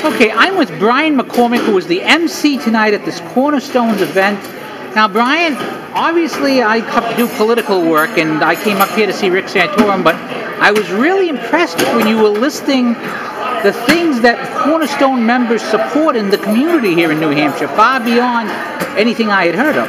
Okay, I'm with Brian McCormick, who is the MC tonight at this Cornerstones event. Now, Brian, obviously I do political work, and I came up here to see Rick Santorum, but I was really impressed when you were listing the things that Cornerstone members support in the community here in New Hampshire, far beyond anything I had heard of.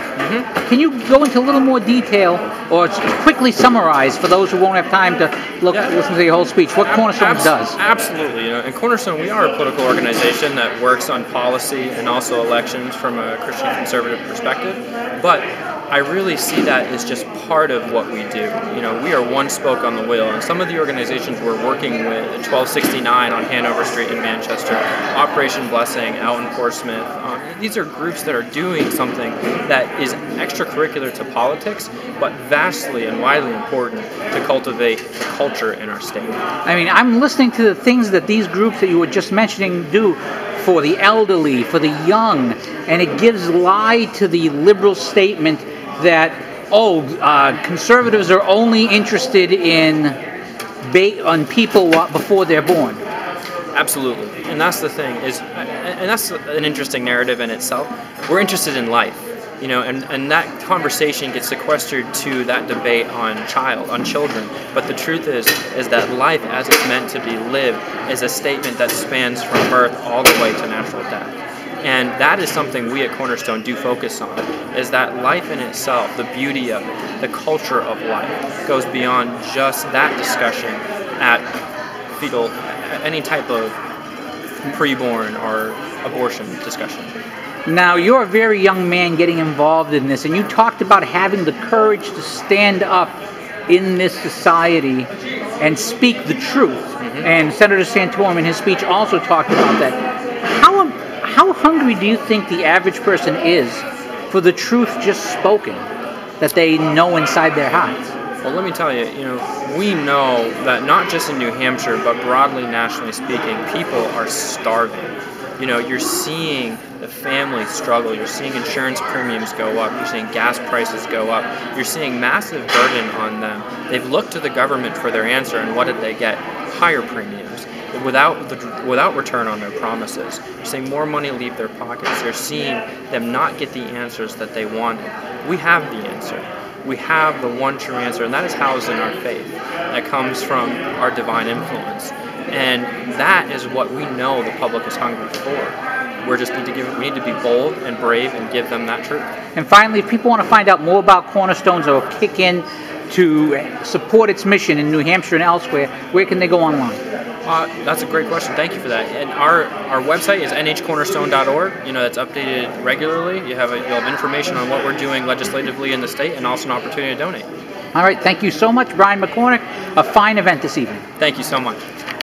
Can you go into a little more detail, or quickly summarize for those who won't have time to listen to your whole speech, what Cornerstone does? Absolutely. In Cornerstone, we are a political organization that works on policy and also elections from a Christian conservative perspective, but I really see that as just part of what we do. We are one spoke on the wheel, and some of the organizations we're working with, 1269 on Hanover Street in Manchester, Operation Blessing out in Portsmouth, these are groups that are doing something that is extracurricular to politics, but vastly and widely important to cultivate the culture in our state. I mean, I'm listening to the things that these groups that you were just mentioning do for the elderly, for the young, and it gives lie to the liberal statement that, conservatives are only interested on people before they're born. Absolutely, and that's the thing and that's an interesting narrative in itself. We're interested in life, and that conversation gets sequestered to that debate on children. But the truth is that life, as it's meant to be lived, is a statement that spans from birth all the way to natural death. And that is something we at Cornerstone do focus on, is that life in itself, the beauty of it, the culture of life, goes beyond just that discussion at any type of preborn or abortion discussion. Now, you're a very young man getting involved in this, and you talked about having the courage to stand up in this society and speak the truth. And Senator Santorum in his speech also talked about that. How hungry do you think the average person is for the truth just spoken, that they know inside their hearts? Well, let me tell you, we know that not just in New Hampshire, but broadly nationally speaking, people are starving. You're seeing the family struggle. You're seeing insurance premiums go up. You're seeing gas prices go up. You're seeing massive burden on them. They've looked to the government for their answer, and what did they get? Higher premiums without return on their promises. You're seeing more money leave their pockets. You're seeing them not get the answers that they wanted. We have the answer. We have the one true answer, and that is housed in our faith. That comes from our divine influence. And that is what we know the public is hungry for. We need to be bold and brave and give them that truth. And finally, if people want to find out more about Cornerstones or kick in to support its mission in New Hampshire and elsewhere, where can they go online? That's a great question. Thank you for that. And our website is nhcornerstone.org. That's updated regularly. You'll have information on what we're doing legislatively in the state, and also an opportunity to donate. All right. Thank you so much, Brian McCormick. A fine event this evening. Thank you so much.